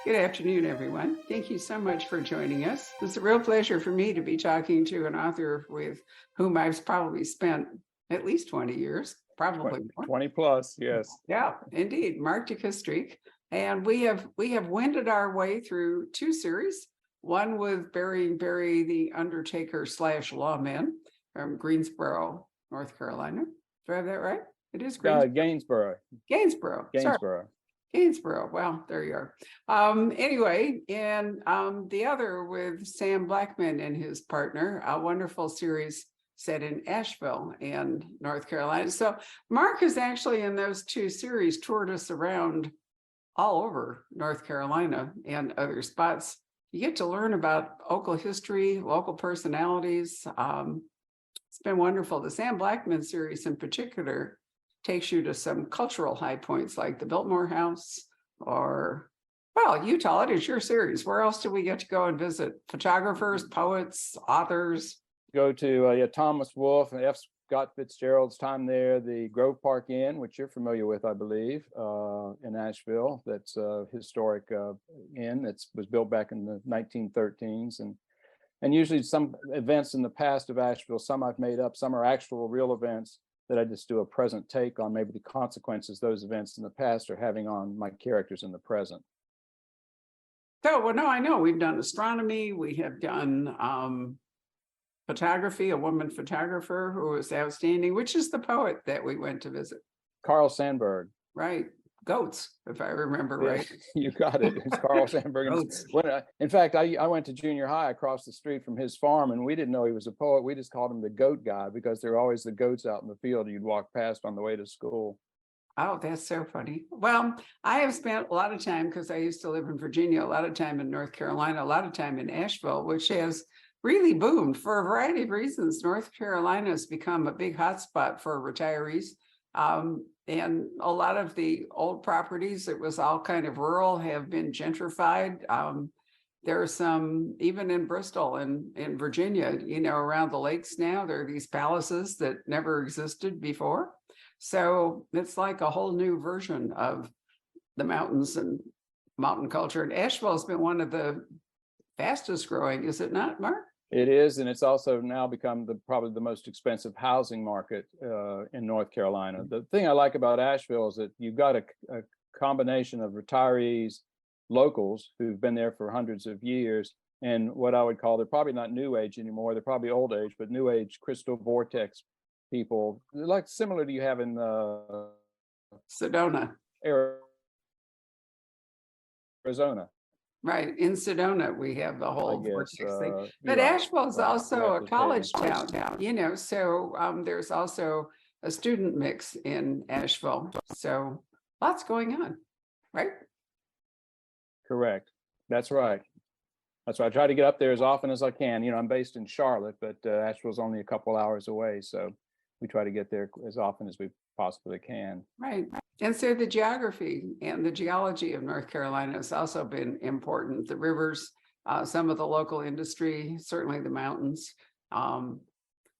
Good afternoon, everyone. Thank you so much for joining us. It's a real pleasure for me to be talking to an author with whom I've probably spent at least 20 years, probably more. 20 plus, yes. Yeah, indeed, Mark De Castrique. And we have wended our way through two series, one with Burying Barry, the Undertaker / lawman from Greensboro, North Carolina. Do I have that right? It is Gainsborough. Gainsboro. Gainsborough. Gainsboro. Well, there you are. Anyway, and the other with Sam Blackman and his partner, a wonderful series set in Asheville and North Carolina. So Mark is actually in those two series toured us around all over North Carolina and other spots. You get to learn about local history, local personalities. It's been wonderful. The Sam Blackman series in particular takes you to some cultural high points like the Biltmore House or, well, Utah, it is your series. Where else do we get to go and visit? Photographers, poets, authors? Go to Thomas Wolfe and F. Scott Fitzgerald's time there, the Grove Park Inn, which you're familiar with, I believe, in Asheville. That's a historic inn that was built back in the 1913s. And usually some events in the past of Asheville, some I've made up, some are actual real events that I just do a present take on maybe the consequences those events in the past are having on my characters in the present. So, well, no, I know we've done astronomy. We have done photography, a woman photographer who was outstanding, which is the poet that we went to visit. Carl Sandburg. Right. Goats, if I remember right. You got it. It's Carl Sandburg. In fact, I went to junior high across the street from his farm, and we didn't know he was a poet. We just called him the goat guy because there were always the goats out in the field you'd walk past on the way to school. Oh, that's so funny. Well, I have spent a lot of time, because I used to live in Virginia, a lot of time in North Carolina, a lot of time in Asheville, which has really boomed for a variety of reasons. North Carolina has become a big hotspot for retirees. And a lot of the old properties, it was all kind of rural, have been gentrified. There are some, even in Bristol and in Virginia, around the lakes now, there are these palaces that never existed before. So it's like a whole new version of the mountains and mountain culture. And Asheville has been one of the fastest growing, is it not, Mark? It is, and it's also now become probably the most expensive housing market in North Carolina. The thing I like about Asheville is that you've got a combination of retirees, locals who've been there for hundreds of years, and what I would call, they're probably not new age anymore, they're probably old age, but new age crystal vortex people, like similar to you have in Sedona, Arizona. Right. In Sedona, we have the whole vortex thing. But yeah, Asheville is also a college town now, so there's also a student mix in Asheville. So lots going on, right? Correct. That's right. That's why I try to get up there as often as I can. I'm based in Charlotte, but Asheville's only a couple hours away. So we try to get there as often as we possibly can. Right. And so the geography and the geology of North Carolina has also been important. The rivers, some of the local industry, certainly the mountains.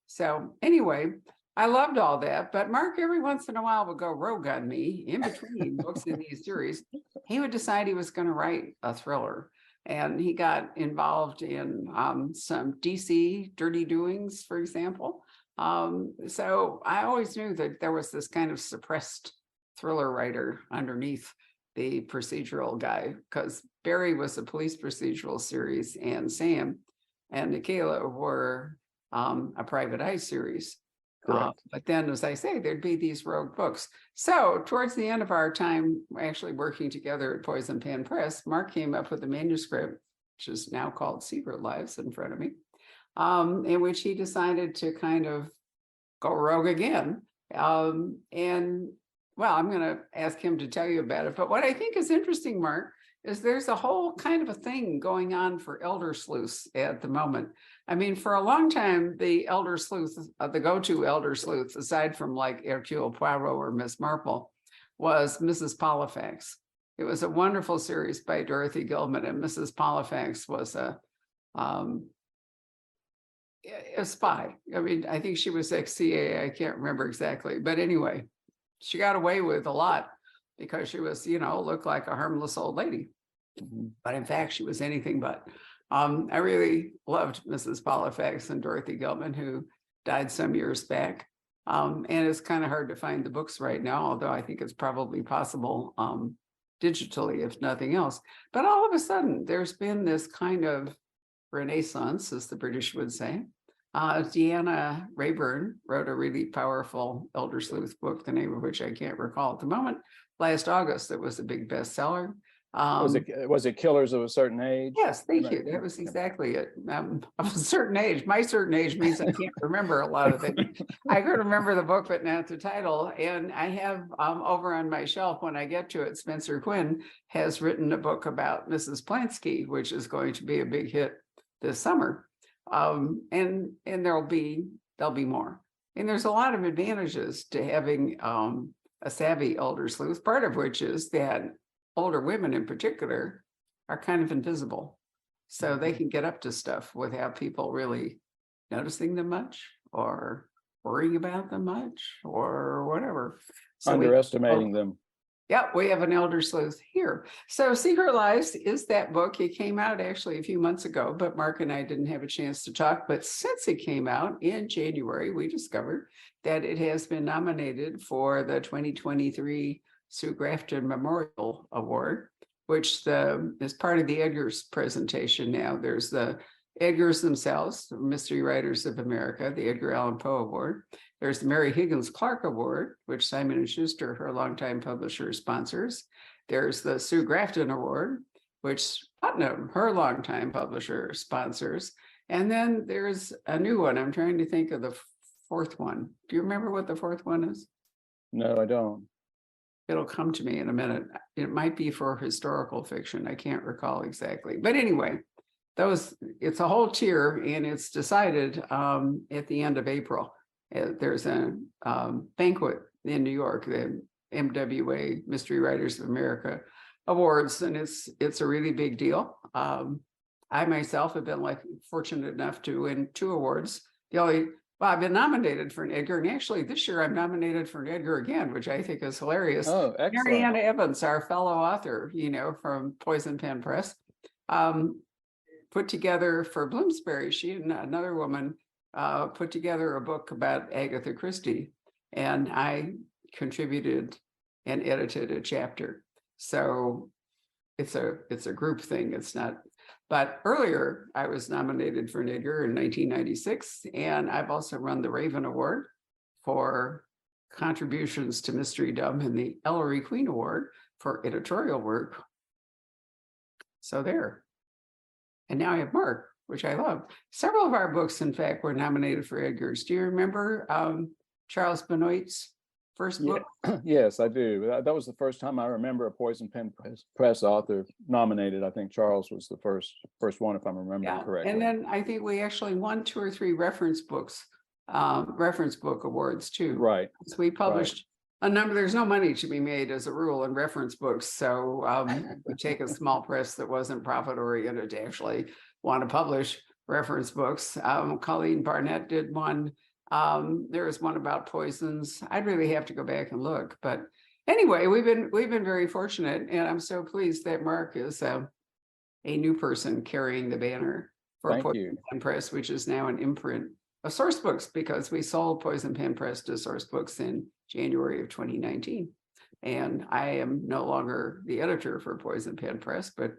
So anyway, I loved all that. But Mark every once in a while would go rogue on me in between books in these series. He would decide he was going to write a thriller. And he got involved in some DC dirty doings, for example. So I always knew that there was this kind of suppressed thriller writer underneath the procedural guy, because Barry was a police procedural series and Sam and Nikayla were a private eye series. But then, as I say, there'd be these rogue books. So towards the end of our time actually working together at Poison Pen Press, Mark came up with a manuscript, which is now called Secret Lives in front of me, in which he decided to kind of go rogue again. Well, I'm going to ask him to tell you about it. But what I think is interesting, Mark, is there's a whole kind of a thing going on for elder sleuths at the moment. I mean, for a long time, the elder sleuth, the go-to elder sleuth, aside from like Hercule Poirot or Miss Marple, was Mrs. Polifax. It was a wonderful series by Dorothy Gilman, and Mrs. Polifax was a spy. I mean, I think she was ex-CIA. I can't remember exactly, but anyway, she got away with a lot because she was, looked like a harmless old lady. Mhm. but in fact, she was anything but. I really loved Mrs. Polifax and Dorothy Gilman, who died some years back. And it's kind of hard to find the books right now, although I think it's probably possible digitally, if nothing else. But all of a sudden, there's been this kind of renaissance, as the British would say. Deanna Rayburn wrote a really powerful Elder Sleuth book, the name of which I can't recall at the moment. Last August, it was a big bestseller. Was it Killers of a Certain Age? Yes, thank you. That was exactly it. Of a certain age. My certain age means I can't remember a lot of things. I could remember the book, but not the title. And I have over on my shelf, when I get to it, Spencer Quinn has written a book about Mrs. Plansky, which is going to be a big hit this summer. And there'll be more. And there's a lot of advantages to having a savvy elder sleuth, part of which is that older women in particular are kind of invisible. So they can get up to stuff without people really noticing them much or worrying about them much or whatever. So Underestimating them. Yeah, we have an elder sleuth here. So Secret Lives is that book. It came out actually a few months ago, but Mark and I didn't have a chance to talk. But since it came out in January, we discovered that it has been nominated for the 2023 Sue Grafton Memorial Award, which is part of the Edgars presentation now. There's the Edgars themselves, the Mystery Writers of America, the Edgar Allan Poe Award. There's the Mary Higgins Clark Award, which Simon & Schuster, her longtime publisher, sponsors. There's the Sue Grafton Award, which Putnam, her longtime publisher, sponsors. And then there's a new one. I'm trying to think of the fourth one. Do you remember what the fourth one is? No, I don't. It'll come to me in a minute. It might be for historical fiction. I can't recall exactly. But anyway, it's a whole tier, and it's decided at the end of April. There's a banquet in New York, the MWA, Mystery Writers of America Awards, and it's a really big deal. I myself have been fortunate enough to win 2 awards. I've been nominated for an Edgar, and actually this year I'm nominated for an Edgar again, which I think is hilarious. Oh, excellent. Marianne Evans, our fellow author, from Poison Pen Press, put together for Bloomsbury. She and another woman put together a book about Agatha Christie, and I contributed and edited a chapter. So it's a group thing. It's not. But earlier, I was nominated for an Edgar in 1996, and I've also run the Raven Award for contributions to Mysterydom and the Ellery Queen Award for editorial work. So there. And now I have Mark, which I love. Several of our books, in fact, were nominated for Edgars. Do you remember Charles Benoit's first book? Yes, I do. That was the first time I remember a Poison Pen Press author nominated. I think Charles was the first one, if I'm remembering correctly. And then I think we actually won 2 or 3 reference book awards too. Right. So we published a number. There's no money to be made as a rule in reference books. So we take a small press that wasn't profit oriented to actually want to publish reference books. Colleen Barnett did one. There was one about poisons. I'd really have to go back and look, but anyway, we've been very fortunate, and I'm so pleased that Mark is a new person carrying the banner for Poison Pen Press, which is now an imprint of Source Books, because we sold Poison Pen Press to Source Books in January of 2019, and I am no longer the editor for Poison Pen Press, but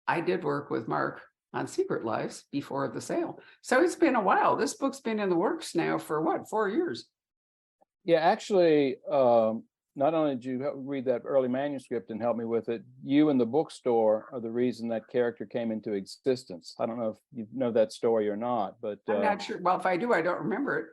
I did work with Mark on Secret Lives before the sale. So it's been a while. This book's been in the works now for 4 years? Yeah, actually, not only did you read that early manuscript and help me with it, you and the bookstore are the reason that character came into existence. I don't know if you know that story or not, but I'm not sure. Well, if I do, I don't remember it.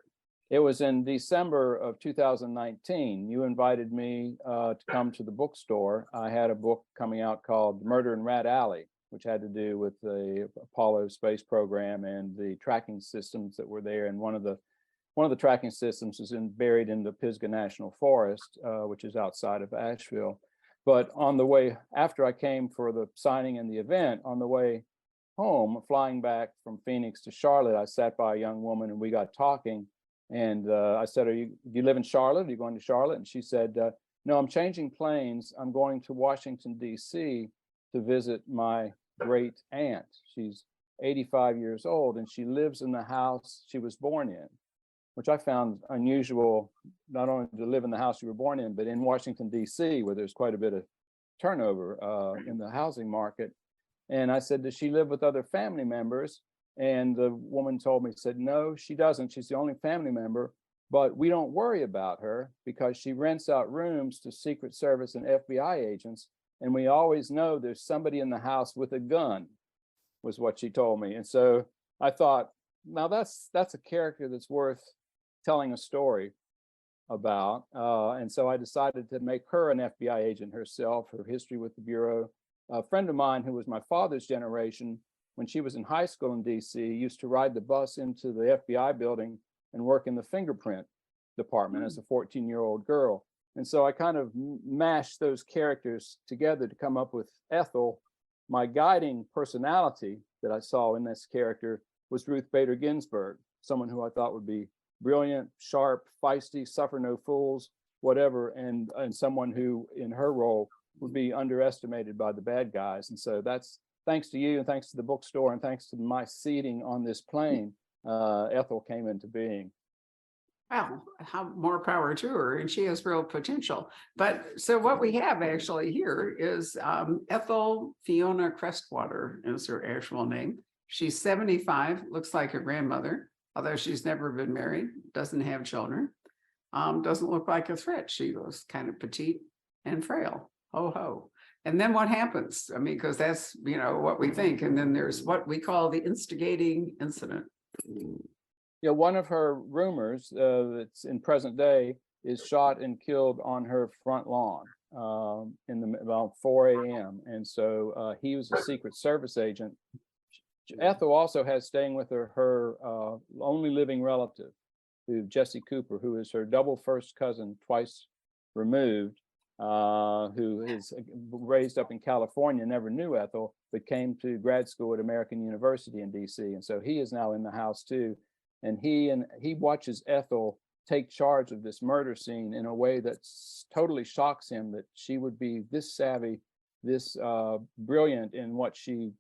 It was in December of 2019. You invited me to come to the bookstore. I had a book coming out called Murder in Rat Alley, which had to do with the Apollo space program and the tracking systems that were there. And one of the tracking systems is buried in the Pisgah National Forest, which is outside of Asheville. But on the way, after I came for the signing and the event, on the way home, flying back from Phoenix to Charlotte, I sat by a young woman and we got talking. And I said, do you live in Charlotte? Are you going to Charlotte? And she said, no, I'm changing planes. I'm going to Washington, D.C. to visit my great aunt. She's 85 years old, and she lives in the house she was born in, which I found unusual, not only to live in the house you were born in, but in Washington, D.C., where there's quite a bit of turnover in the housing market. And I said, does she live with other family members? And the woman told me, said, no, she doesn't. She's the only family member, but we don't worry about her because she rents out rooms to Secret Service and FBI agents. And we always know there's somebody in the house with a gun, was what she told me. And so I thought, now that's a character that's worth telling a story about. And so I decided to make her an FBI agent herself, her history with the Bureau. A friend of mine who was my father's generation, when she was in high school in DC, used to ride the bus into the FBI building and work in the fingerprint department as a 14-year-old girl. And so I kind of mashed those characters together to come up with Ethel. My guiding personality that I saw in this character was Ruth Bader Ginsburg, someone who I thought would be brilliant, sharp, feisty, suffer no fools, whatever, and someone who in her role would be underestimated by the bad guys. And so that's thanks to you and thanks to the bookstore and thanks to my seating on this plane, Ethel came into being. Well, how more power to her, and she has real potential. But so what we have actually here is Ethel Fiona Crestwater is her actual name. She's 75, looks like her grandmother, although she's never been married, doesn't have children, doesn't look like a threat. She was kind of petite and frail. Ho ho. And then what happens? I mean, because that's, you know, what we think. And then there's what we call the instigating incident. Yeah, one of her roomers that's in present day is shot and killed on her front lawn about 4 a.m. And so he was a Secret Service agent. Ethel also has staying with her only living relative, who Jesse Cooper, who is her double first cousin twice removed, who is raised up in California, never knew Ethel, but came to grad school at American University in DC. And so he is now in the house too. And he watches Ethel take charge of this murder scene in a way that totally shocks him, that she would be this savvy, this brilliant in what she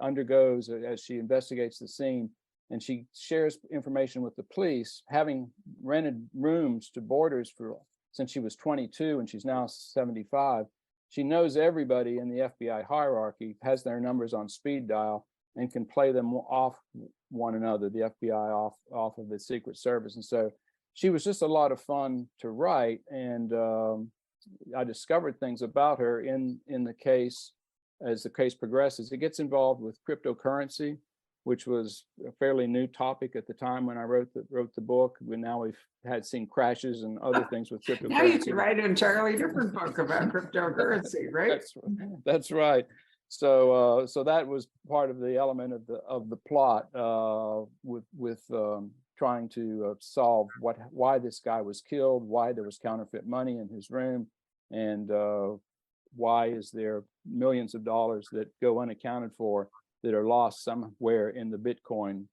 undergoes as she investigates the scene. And she shares information with the police, having rented rooms to boarders since she was 22 and she's now 75. She knows everybody in the FBI hierarchy, has their numbers on speed dial, and can play them off one another, the FBI off of the Secret Service. And so she was just a lot of fun to write. And I discovered things about her in the case as the case progresses. It gets involved with cryptocurrency, which was a fairly new topic at the time when I wrote the book. Now we've seen crashes and other things with cryptocurrency. Now you can write an entirely different book about cryptocurrency, right? That's right. So that was part of the element of the plot with trying to solve why this guy was killed, why there was counterfeit money in his room, and why is there millions of dollars that go unaccounted for that are lost somewhere in the Bitcoin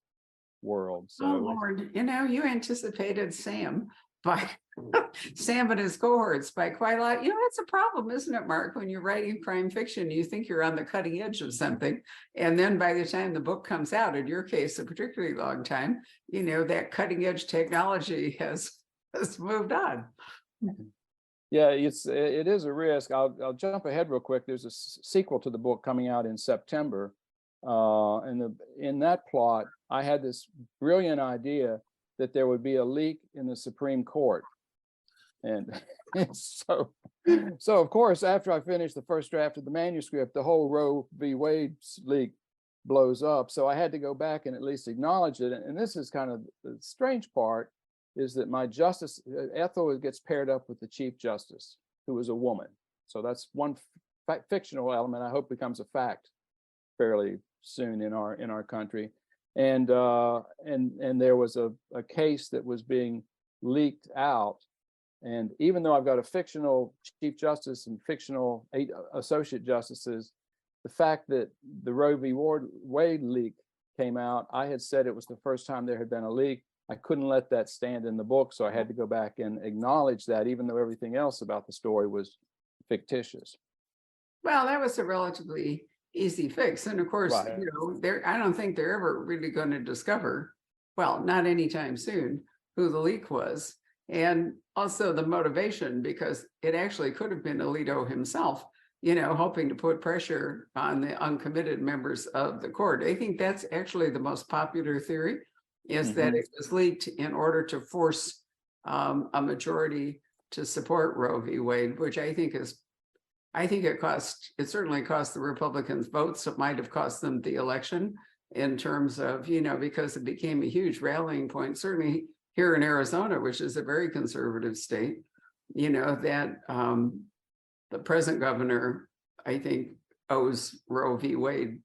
world. So, oh Lord, you know, you anticipated Sam and his cohorts by quite a lot. You know, that's a problem, isn't it, Mark? When you're writing crime fiction, you think you're on the cutting edge of something. And then by the time the book comes out, in your case, a particularly long time, you know, that cutting edge technology has moved on. Yeah, it is a risk. I'll jump ahead real quick. There's a sequel to the book coming out in September. And in that plot, I had this brilliant idea that there would be a leak in the Supreme Court. And so of course, after I finished the first draft of the manuscript, the whole Roe v. Wade leak blows up. So I had to go back and at least acknowledge it. And this is kind of the strange part, is that my justice, Ethel, gets paired up with the Chief Justice, who is a woman. So that's one fictional element I hope becomes a fact fairly soon in our country. And there was a case that was being leaked out. And even though I've got a fictional Chief Justice and fictional 8 associate justices, the fact that the Roe v. Wade leak came out, I had said it was the first time there had been a leak. I couldn't let that stand in the book, so I had to go back and acknowledge that, even though everything else about the story was fictitious. Well, that was a relatively easy fix. And of course, Right. I don't think they're ever really going to discover, well, not anytime soon, who the leak was. And also the motivation, because it actually could have been Alito himself, hoping to put pressure on the uncommitted members of the court. I think that's actually the most popular theory, is that it was leaked in order to force a majority to support Roe v. Wade, which I think it certainly cost the Republicans votes. It might have cost them the election in terms of, because it became a huge rallying point, certainly here in Arizona, which is a very conservative state, that the present governor, I think, owes Roe v. Wade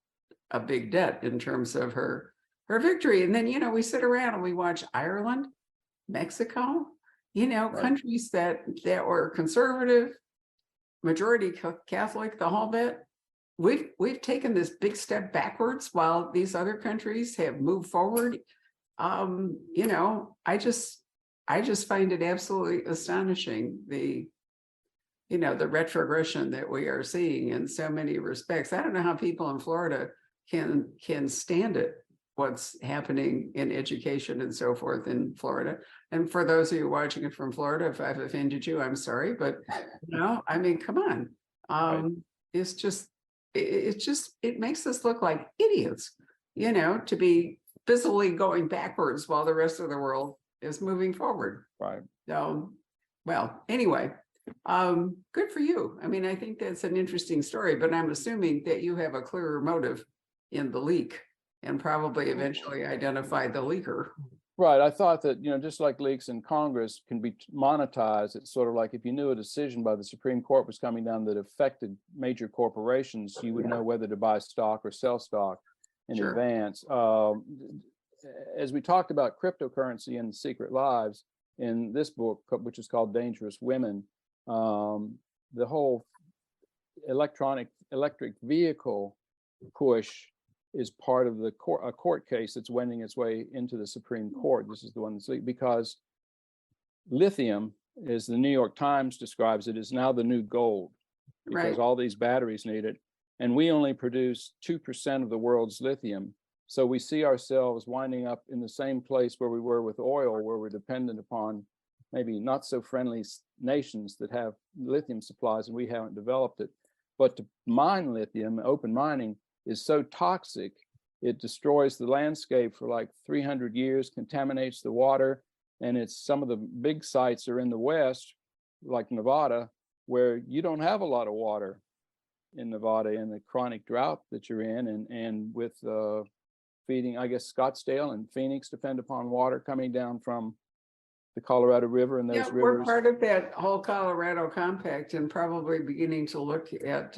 a big debt in terms of her victory. And then, we sit around and we watch Ireland, Mexico, Right. countries that were conservative, majority Catholic, the whole bit. We've taken this big step backwards while these other countries have moved forward. I just find it absolutely astonishing, the retrogression that we are seeing in so many respects. I don't know how people in Florida can stand it, what's happening in education and so forth in Florida. And for those of you watching it from Florida, if I've offended you, I'm sorry, but I mean, come on. Right. It's just, it makes us look like idiots, to be busily going backwards while the rest of the world is moving forward. Right. So, well, anyway, good for you. I mean, I think that's an interesting story, but I'm assuming that you have a clearer motive in the leak and probably eventually identify the leaker. Right. I thought that, just like leaks in Congress can be monetized, it's sort of like if you knew a decision by the Supreme Court was coming down that affected major corporations, you would know whether to buy stock or sell stock in Sure. advance. As we talked about cryptocurrency and secret lives in this book, which is called Dangerous Women, the whole electric vehicle push is part of a court case that's wending its way into the Supreme Court. This is the one that's because lithium, as the New York Times describes it, is now the new gold, because Right. all these batteries need it. And we only produce 2% of the world's lithium. So we see ourselves winding up in the same place where we were with oil, where we're dependent upon maybe not so friendly nations that have lithium supplies and we haven't developed it. But to mine lithium, open mining, is so toxic, it destroys the landscape for like 300 years, contaminates the water. And it's some of the big sites are in the West, like Nevada, where you don't have a lot of water in Nevada in the chronic drought that you're in. And with feeding, I guess, Scottsdale and Phoenix depend upon water coming down from the Colorado River and those We're rivers. part of that whole Colorado compact and probably beginning to look at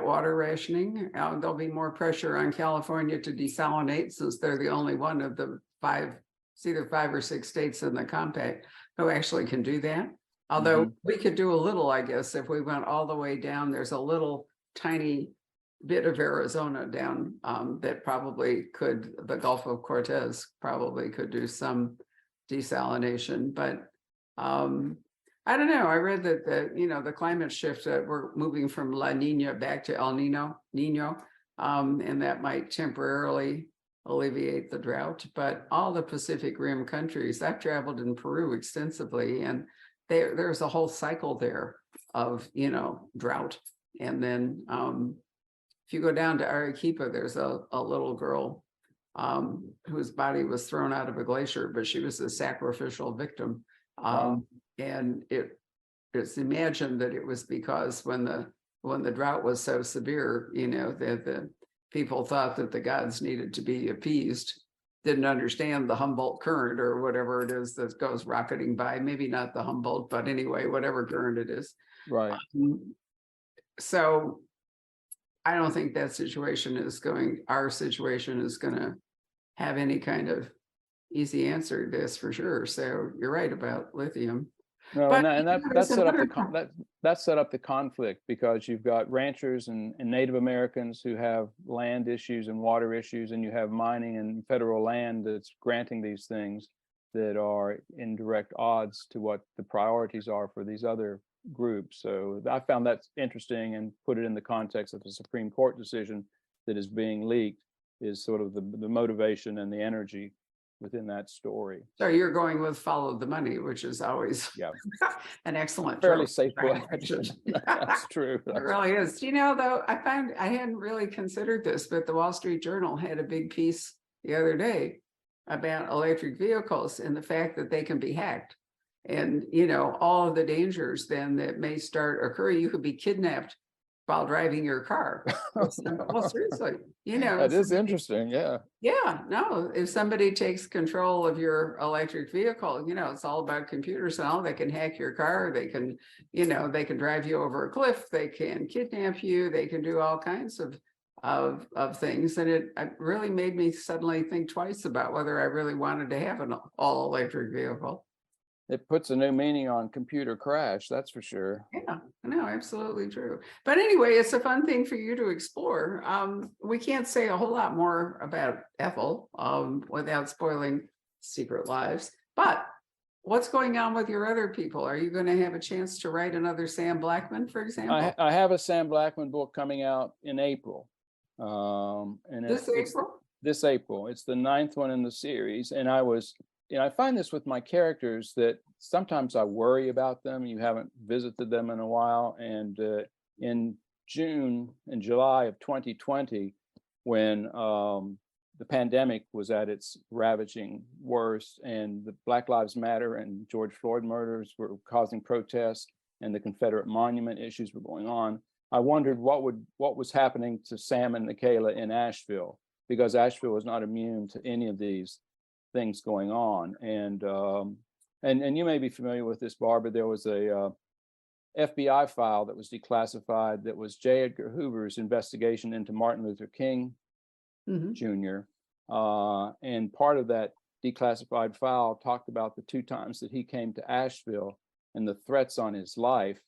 water rationing. There'll be more pressure on California to desalinate, since they're the only one of the either 5 or 6 states in the compact who actually can do that. Although we could do a little, I guess, if we went all the way down. There's a little tiny bit of Arizona down that probably could, the Gulf of Cortez probably could do some desalination, but I don't know. I read that the climate shift, that we're moving from La Nina back to El Nino, and that might temporarily alleviate the drought. But all the Pacific Rim countries, I've traveled in Peru extensively, and there's a whole cycle there of drought. And then if you go down to Arequipa, there's a little girl whose body was thrown out of a glacier, but she was a sacrificial victim. Wow. And it's imagined that it was because when the drought was so severe, that the people thought that the gods needed to be appeased, didn't understand the Humboldt current or whatever it is that goes rocketing by. Maybe not the Humboldt, but anyway, whatever current it is. Right. So I don't think that our situation is going to have any kind of easy answer to this for sure. So you're right about lithium. No, But and that there's set up another- that set up the conflict, because you've got ranchers and Native Americans who have land issues and water issues, and you have mining and federal land that's granting these things. that are in direct odds to what the priorities are for these other groups. So I found that interesting and put it in the context of the Supreme Court decision that is being leaked, is sort of the motivation and the energy within that story. So you're going with follow the money, which is always Yeah, an excellent fairly trope. safe direction. That's true. It really is. You know, though, I hadn't really considered this, but the Wall Street Journal had a big piece the other day about electric vehicles and the fact that they can be hacked. And, you know, all of the dangers then that may start occurring. You could be kidnapped while driving your car. Well, seriously, you know. That is interesting. Yeah. Yeah, no, if somebody takes control of your electric vehicle, you know, it's all about computers and all. They can hack your car, they can, you know, they can drive you over a cliff, they can kidnap you, they can do all kinds of things. And it really made me suddenly think twice about whether I really wanted to have an all electric vehicle. It puts a new meaning on computer crash, that's for sure. Yeah, no, absolutely true. But anyway, it's a fun thing for you to explore. We can't say a whole lot more about Ethel without spoiling Secret Lives. But what's going on with your other people? Are you going to have a chance to write another Sam Blackman, for example? I have a Sam Blackman book coming out in April. And This April? This April. It's the 9th one in the series. And I find this with my characters that sometimes I worry about them. You haven't visited them in a while. And in June and July of 2020, when the pandemic was at its ravaging worst and the Black Lives Matter and George Floyd murders were causing protests and the Confederate monument issues were going on, I wondered what was happening to Sam and Michaela in Asheville, because Asheville was not immune to any of these things going on. And you may be familiar with this, Barbara. There was a FBI file that was declassified that was J. Edgar Hoover's investigation into Martin Luther King Jr. And part of that declassified file talked about the 2 times that he came to Asheville and the threats on his life,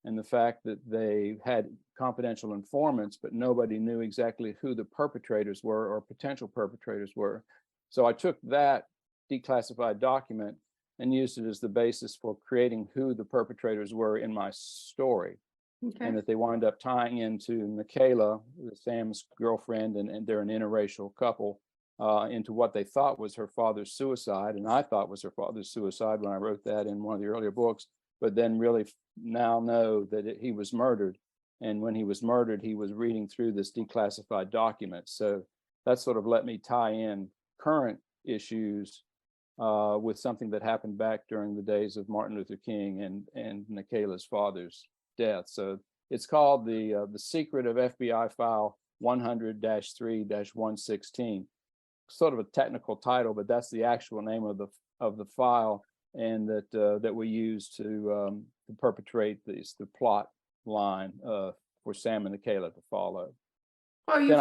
and the fact that they had confidential informants, but nobody knew exactly who the perpetrators were or potential perpetrators were. So I took that declassified document and used it as the basis for creating who the perpetrators were in my story. Okay. And that they wind up tying into Michaela, Sam's girlfriend, and they're an interracial couple, into what they thought was her father's suicide. And I thought was her father's suicide when I wrote that in one of the earlier books, but then really now know that he was murdered. And when he was murdered, he was reading through this declassified document. So that sort of let me tie in current issues with something that happened back during the days of Martin Luther King and Michaela's father's death. So it's called the Secret of FBI File 100-3-116. Sort of a technical title, but that's the actual name of the file, and that we use to perpetrate the plot line for Sam and Michaela to follow. Well, then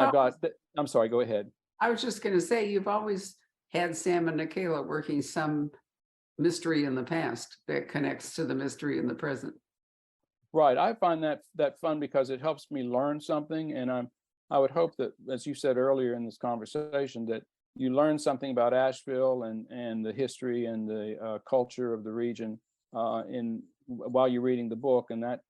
I'm sorry, go ahead. I was just going to say, you've always had Sam and Michaela working some mystery in the past that connects to the mystery in the present. Right. I find that fun because it helps me learn something. And I would hope that, as you said earlier in this conversation, that you learn something about Asheville and the history and the culture of the region while you're reading the book. And that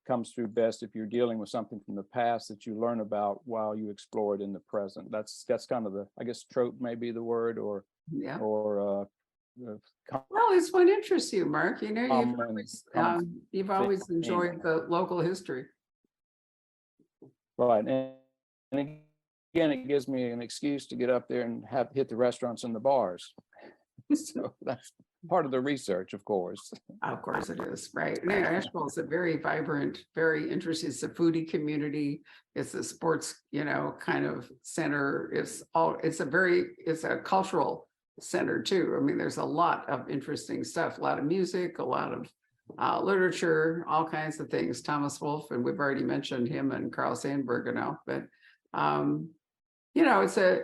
comes through best if you're dealing with something from the past that you learn about while you explore it in the present. That's kind of I guess trope may be the word, or well, it's what interests you, Mark. You know, you've always enjoyed the local history. Right. And again, it gives me an excuse to get up there and hit the restaurants and the bars. So that's part of the research, of course. Of course it is, right? No, Asheville is a very vibrant, very interesting. It's a foodie community. It's a sports, kind of center. It's a cultural center too. I mean, there's a lot of interesting stuff, a lot of music, a lot of literature, all kinds of things. Thomas Wolfe, and we've already mentioned him, and Carl Sandburg and all, but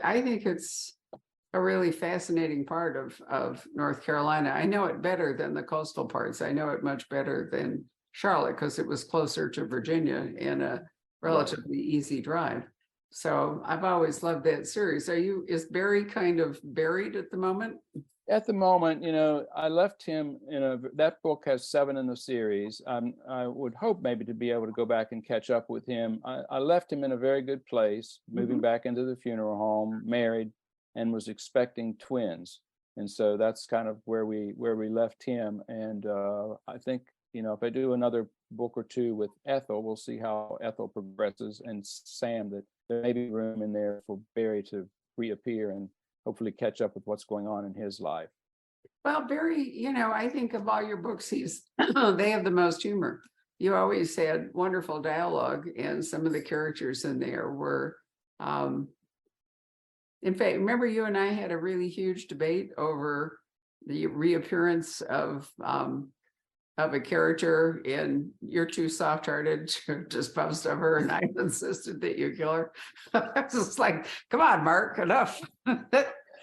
I think it's a really fascinating part of North Carolina. I know it better than the coastal parts. I know it much better than Charlotte because it was closer to Virginia and a relatively easy drive. So I've always loved that series. Is Barry kind of buried at the moment? At the moment, I left him that book has 7 in the series. I would hope maybe to be able to go back and catch up with him. I left him in a very good place, moving Mhm. back into the funeral home, married, and was expecting twins. And so that's kind of where we left him. And I think, if I do another book or two with Ethel, we'll see how Ethel progresses, and Sam, that there may be room in there for Barry to reappear and hopefully catch up with what's going on in his life. Well, I think of all your books, they have the most humor. You always had wonderful dialogue, and some of the characters in there were, in fact, remember you and I had a really huge debate over the reappearance of a character, and you're too soft-hearted to just bust of her, and I insisted that you kill her. I was just like, come on, Mark, enough.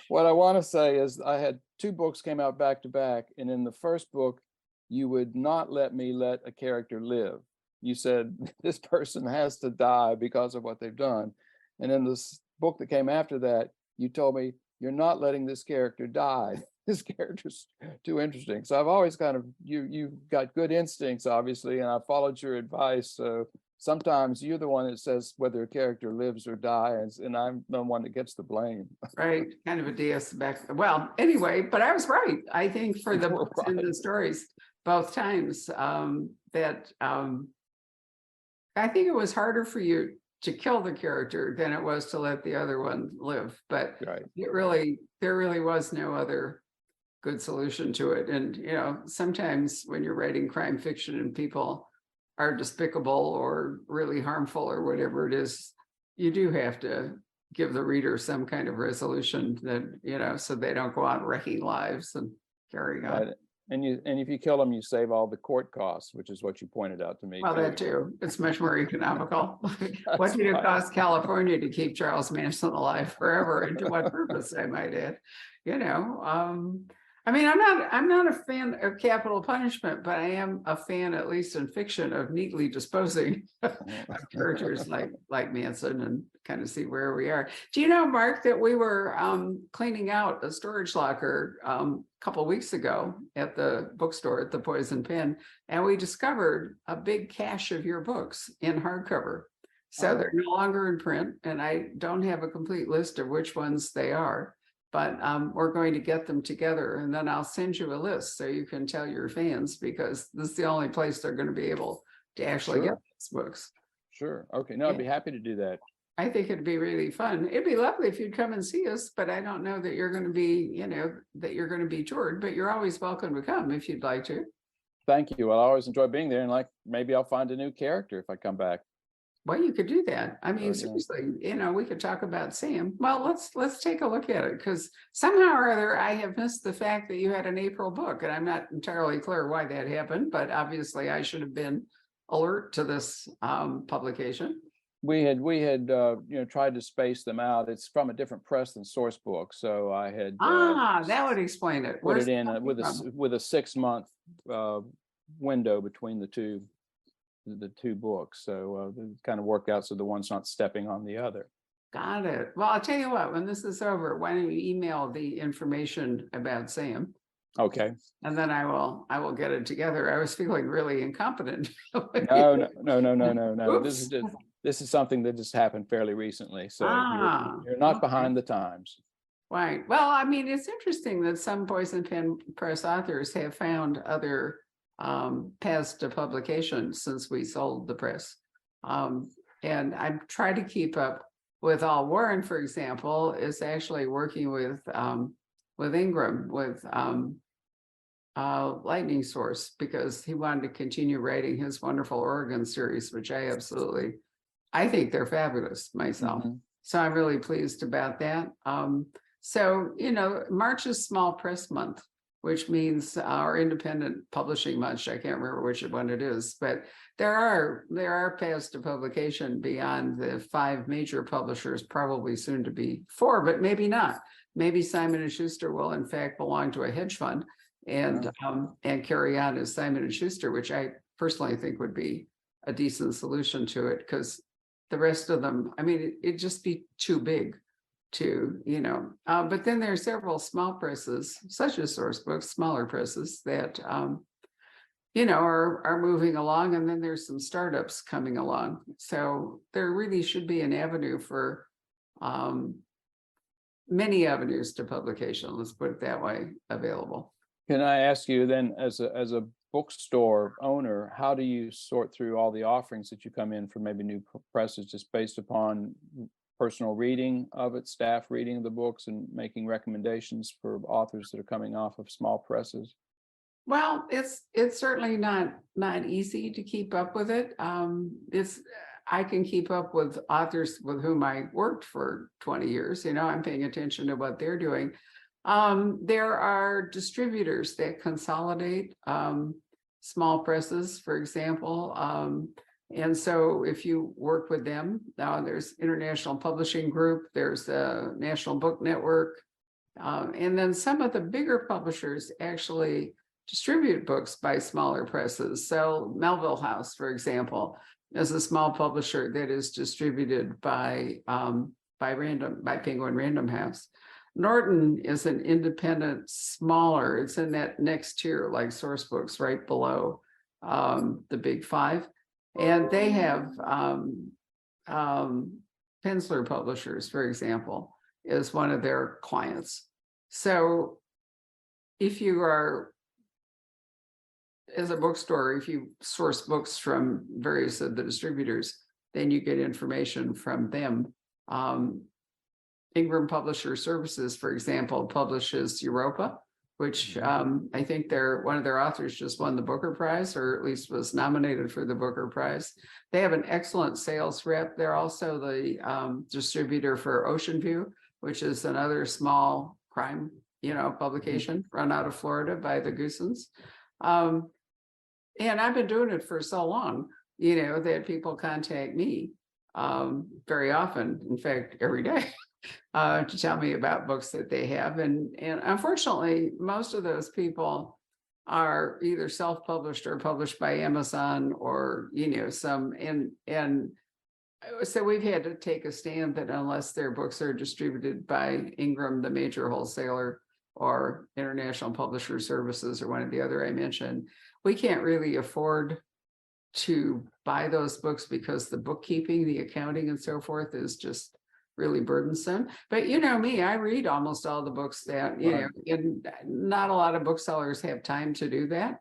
What I want to say is I had 2 books came out back to back, and in the first book, you would not let me let a character live. You said this person has to die because of what they've done. And in this book that came after that, you told me you're not letting this character die. This character's too interesting. So I've always kind of you've got good instincts, obviously, and I followed your advice. So sometimes you're the one that says whether a character lives or dies, and I'm the one that gets the blame. Right, kind of a DS back. Well, anyway, but I was right. I think for the We're books and the right. stories, both times, that I think it was harder for you to kill the character than it was to let the other one live. But Right. there really was no other good solution to it. And sometimes when you're writing crime fiction and people are despicable or really harmful or whatever it is, you do have to give the reader some kind of resolution that, so they don't go out wrecking lives and carrying on. Right. And if you kill them, you save all the court costs, which is what you pointed out to me Well, too. that too. It's much more economical. What That's did it right. cost California to keep Charles Manson alive forever? And to what purpose, I might add? I mean, I'm not a fan of capital punishment, but I am a fan, at least in fiction, of neatly disposing of characters like Manson, and kind of see where we are. Do you know, Mark, that we were cleaning out a storage locker a couple weeks ago at the bookstore at the Poison Pen, and we discovered a big cache of your books in hardcover. So they're no longer in print, and I don't have a complete list of which ones they are, but we're going to get them together, and then I'll send you a list so you can tell your fans, because this is the only place they're going to be able to actually get these books. Sure. Okay. No, I'd be happy to do that. I think it'd be really fun. It'd be lovely if you'd come and see us, but I don't know that you're going to be, that you're going to be toured, but you're always welcome to come if you'd like to. Thank you. Well, I always enjoy being there, and maybe I'll find a new character if I come back. Well, you could do that. I mean, Sure, yeah. seriously, we could talk about Sam. Well, let's take a look at it, because somehow or other I have missed the fact that you had an April book, and I'm not entirely clear why that happened, but obviously I should have been alert to this publication. We had tried to space them out. It's from a different press than Source Book, so I had That would explain it. put Where's it in that with from? a 6-month window between the two books. So it kind of worked out so the one's not stepping on the other. Got it. Well, I'll tell you what, when this is over, why don't you email the information about Sam? Okay. And then I will get it together. I was feeling really incompetent. No. Oops. This is something that just happened fairly recently. So you're not Okay. behind the times. Right. Well, I mean, it's interesting that some Poison Pen Press authors have found other paths to publication since we sold the press. And I try to keep up with all. Warren, for example, is actually working with Ingram, with Lightning Source, because he wanted to continue writing his wonderful Oregon series, which I think they're fabulous myself. Mhm. So I'm really pleased about that. So, March is Small Press Month, which means our independent publishing month. I can't remember which one it is, but there are paths to publication beyond the 5 major publishers, probably soon to be 4, but maybe not. Maybe Simon & Schuster will in fact belong to a hedge fund and carry on as Simon & Schuster, which I personally think would be a decent solution to it, because the rest of them, I mean, it'd just be too big to, but then there are several small presses, such as Source Books, smaller presses that, are moving along, and then there's some startups coming along. So there really should be an avenue for many avenues to publication, let's put it that way, available. Can I ask you then, as a bookstore owner, how do you sort through all the offerings that you come in from maybe new presses, just based upon personal reading of it, staff reading of the books, and making recommendations for authors that are coming off of small presses? Well, it's certainly not easy to keep up with it. I can keep up with authors with whom I worked for 20 years. I'm paying attention to what they're doing. There are distributors that consolidate small presses, for example. And so if you work with them, there's International Publishing Group, there's the National Book Network, and then some of the bigger publishers actually distribute books by smaller presses. So Melville House, for example, is a small publisher that is distributed by Penguin Random House. Norton is an independent, smaller. It's in that next tier, like Source Books, right below the big five, and they have Penzler Publishers, for example, is one of their clients. So if you are, as a bookstore, if you source books from various of the distributors, then you get information from them. Ingram Publisher Services, for example, publishes Europa, which I think one of their authors just won the Booker Prize, or at least was nominated for the Booker Prize. They have an excellent sales rep. They're also the distributor for Ocean View, which is another small crime, publication run out of Florida by the Goosens. And I've been doing it for so long, that people contact me very often, in fact, every day, to tell me about books that they have. And unfortunately, most of those people are either self-published or published by Amazon, or, some, and so we've had to take a stand that unless their books are distributed by Ingram, the major wholesaler, or International Publisher Services, or one of the other I mentioned, we can't really afford to buy those books, because the bookkeeping, the accounting, and so forth is just really burdensome. But me, I read almost all the books that, and not a lot of booksellers have time to do that.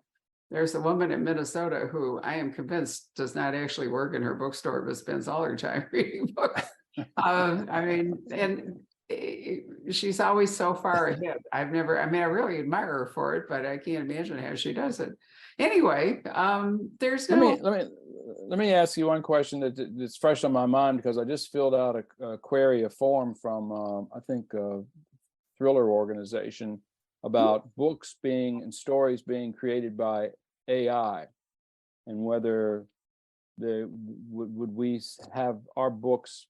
There's a woman in Minnesota who I am convinced does not actually work in her bookstore, but spends all her time reading books. And she's always so far ahead. I really admire her for it, but I can't imagine how she does it. Anyway, there's no. Let me ask you one question that's fresh on my mind, because I just filled out a query, a form from I think a Thriller organization about books and stories being created by AI, and whether would we have our books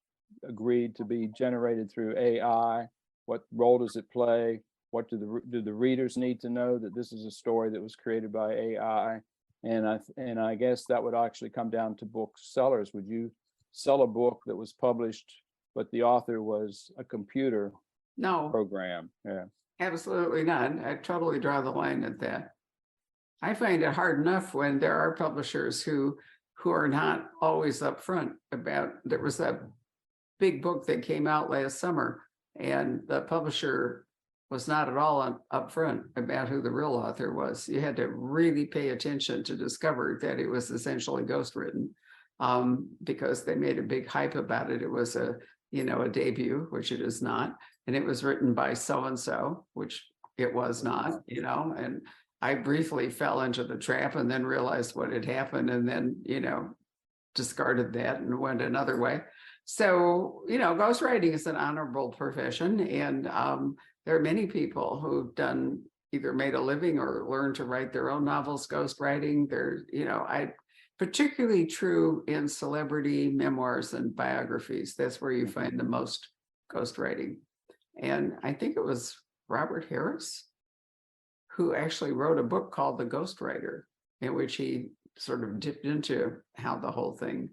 agreed to be generated through AI? What role does it play? What do the readers need to know that this is a story that was created by AI? And I guess that would actually come down to booksellers. Would you sell a book that was published, but the author was a computer program? Yeah, absolutely not. I totally draw the line at that. I find it hard enough when there are publishers who are not always upfront about. There was a big book that came out last summer, and the publisher was not at all upfront about who the real author was. You had to really pay attention to discover that it was essentially ghostwritten, because they made a big hype about it. It was a debut, which it is not, and it was written by so-and-so, which it was not, and I briefly fell into the trap and then realized what had happened, and then, discarded that and went another way. So, ghostwriting is an honorable profession, and there are many people who've either made a living or learned to write their own novels ghostwriting. Particularly true in celebrity memoirs and biographies. That's where you find the most ghostwriting. And I think it was Robert Harris who actually wrote a book called The Ghostwriter, in which he sort of dipped into how the whole thing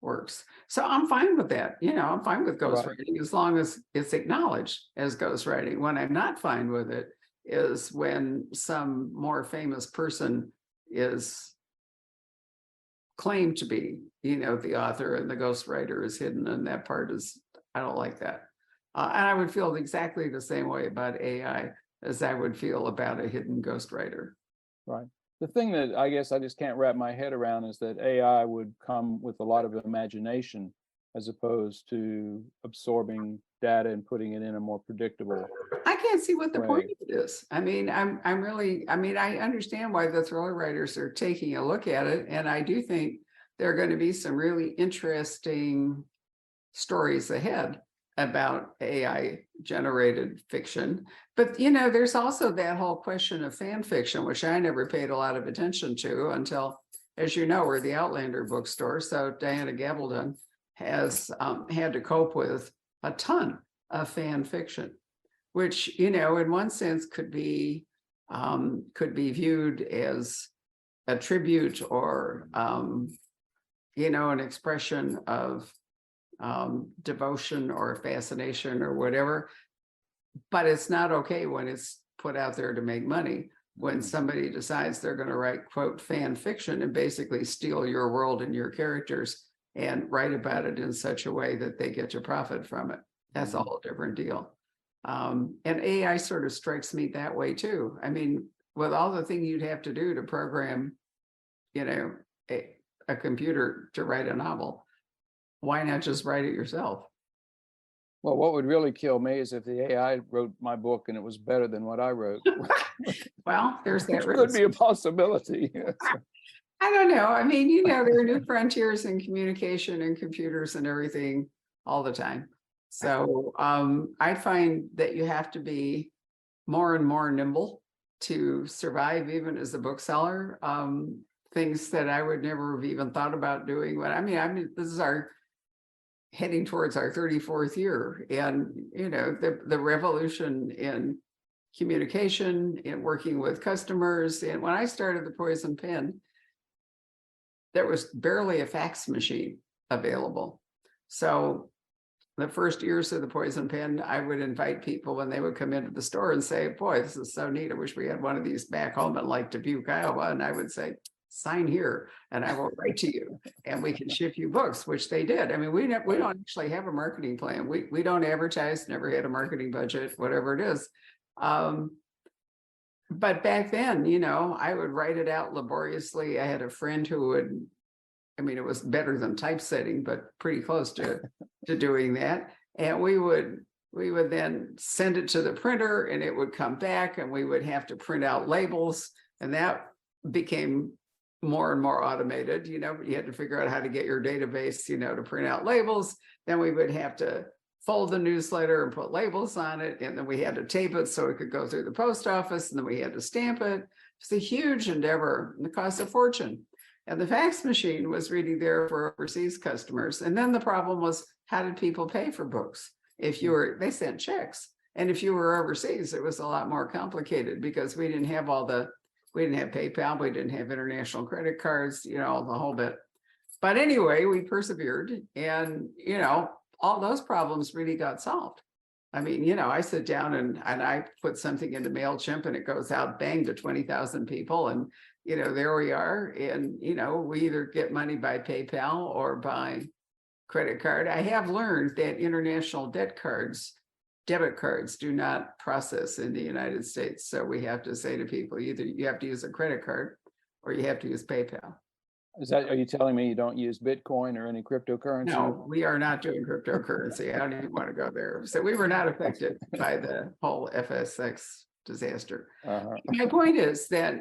works. So I'm fine with that. I'm fine with Right. ghostwriting as long as it's acknowledged as ghostwriting. When I'm not fine with it is when some more famous person is claimed to be, the author and the ghostwriter is hidden, and that part is, I don't like that. And I would feel exactly the same way about AI as I would feel about a hidden ghostwriter. Right. The thing that I guess I just can't wrap my head around is that AI would come with a lot of imagination as opposed to absorbing data and putting it in a more predictable I can't see what the point way. of it is. I mean, I'm really, I mean, I understand why the thriller writers are taking a look at it, and I do think there are going to be some really interesting stories ahead about AI generated fiction. But there's also that whole question of fan fiction, which I never paid a lot of attention to until, as you know, we're the Outlander bookstore. So Diana Gabaldon has had to cope with a ton of fan fiction, which in one sense could be viewed as a tribute or an expression of devotion or fascination or whatever. But it's not okay when it's put out there to make money. When somebody decides they're going to write, quote, fan fiction and basically steal your world and your characters and write about it in such a way that they get to profit from it. That's a whole different deal. And AI sort of strikes me that way too. I mean, with all the things you'd have to do to program, a computer to write a novel, why not just write it yourself? Well, what would really kill me is if the AI wrote my book and it was better than what I wrote. Well, there's that Which could risk. be a possibility. I don't know. I mean, there are new frontiers in communication and computers and everything all the time. So I find that you have to be more and more nimble to survive, even as a bookseller. Things that I would never have even thought about doing. But I mean, this is our heading towards our 34th year, and the revolution in communication, in working with customers. And when I started the Poison Pen, there was barely a fax machine available. So the first years of the Poison Pen, I would invite people when they would come into the store and say, boy, this is so neat. I wish we had one of these back home in like Dubuque, Iowa. And I would say, sign here and I will write to you and we can ship you books, which they did. I mean, we don't actually have a marketing plan. We don't advertise, never had a marketing budget, whatever it is. But back then, I would write it out laboriously. I had a friend who would, I mean, it was better than typesetting, but pretty close to doing that. And we would then send it to the printer and it would come back and we would have to print out labels, and that became more and more automated. You had to figure out how to get your database, to print out labels. Then we would have to fold the newsletter and put labels on it. And then we had to tape it so it could go through the post office. And then we had to stamp it. It's a huge endeavor and it cost a fortune. And the fax machine was really there for overseas customers. And then the problem was, how did people pay for books? They sent checks. And if you were overseas, it was a lot more complicated because we didn't have PayPal, we didn't have international credit cards, the whole bit. But anyway, we persevered and, all those problems really got solved. I mean, I sit down and I put something into MailChimp and it goes out bang to 20,000 people. And, there we are. And, we either get money by PayPal or by credit card. I have learned that international debit cards do not process in the United States. So we have to say to people, either you have to use a credit card or you have to use PayPal. Are you telling me you don't use Bitcoin or any cryptocurrency? No, we are not doing cryptocurrency. I don't even want to go there. So we were not affected by the whole FSX disaster. My point is that,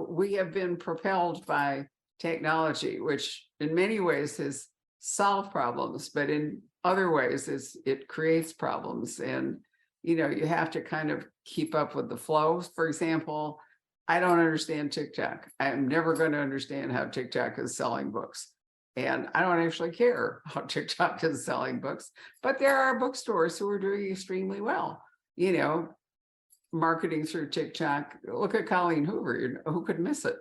we have been propelled by technology, which in many ways has solved problems, but in other ways it creates problems. And, you have to kind of keep up with the flow. For example, I don't understand TikTok. I'm never going to understand how TikTok is selling books. And I don't actually care how TikTok is selling books, but there are bookstores who are doing extremely well, marketing through TikTok. Look at Colleen Hoover, who could miss it?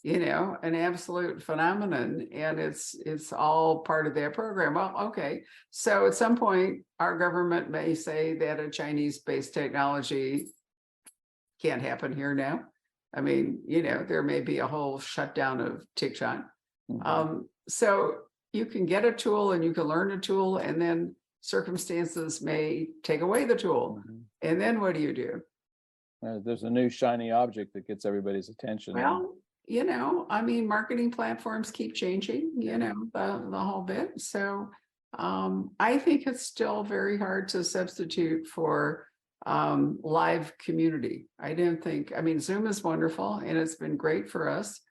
an absolute phenomenon, and it's all part of that program. Well, okay, so at some point, our government may say that a Chinese-based technology can't happen here now. I mean, there may be a whole shutdown of TikTok. So you can get a tool and you can learn a tool, and then circumstances may take away the tool. And then what do you do? There's a new shiny object that gets everybody's attention. Well, I mean, marketing platforms keep changing, the whole bit. So I think it's still very hard to substitute for live community. I mean, Zoom is wonderful and it's been great for us.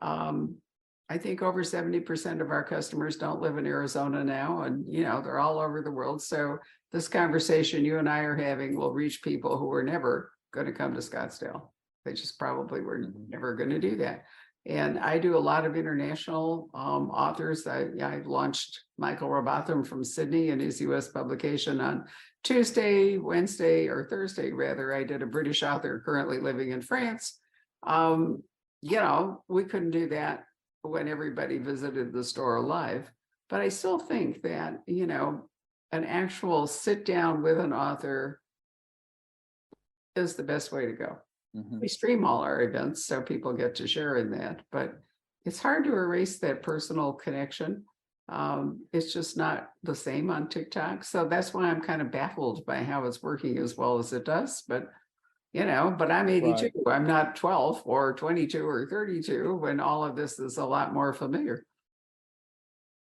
I think over 70% of our customers don't live in Arizona now, and they're all over the world. So this conversation you and I are having will reach people who were never going to come to Scottsdale. They just probably were never going to do that. And I do a lot of international authors. I launched Michael Robotham from Sydney in his US publication on Tuesday, Wednesday, or Thursday, rather. I did a British author currently living in France. We couldn't do that when everybody visited the store live. But I still think that, an actual sit down with an author is the best way to go. We stream all our events so people get to share in that, but it's hard to erase that personal connection. It's just not the same on TikTok. So that's why I'm kind of baffled by how it's working as well as it does. But, but I'm 82. Right. I'm not 12 or 22 or 32 when all of this is a lot more familiar.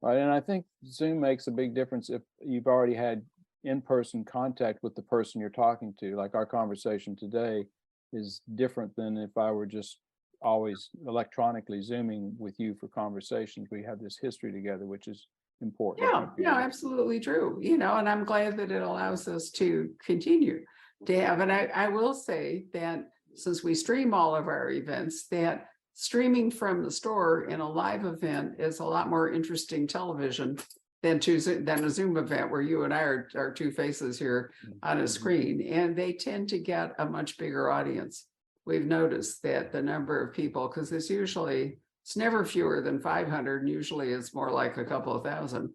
Right. And I think Zoom makes a big difference if you've already had in-person contact with the person you're talking to. Like our conversation today is different than if I were just always electronically Zooming with you for conversations. We have this history together, which is important. Yeah, absolutely true. And I'm glad that it allows us to continue to have. And I will say that since we stream all of our events, that streaming from the store in a live event is a lot more interesting television than a Zoom event where you and I are two faces here on a screen, and they tend to get a much bigger audience. We've noticed that the number of people, because it's never fewer than 500, and usually it's more like a couple of thousand.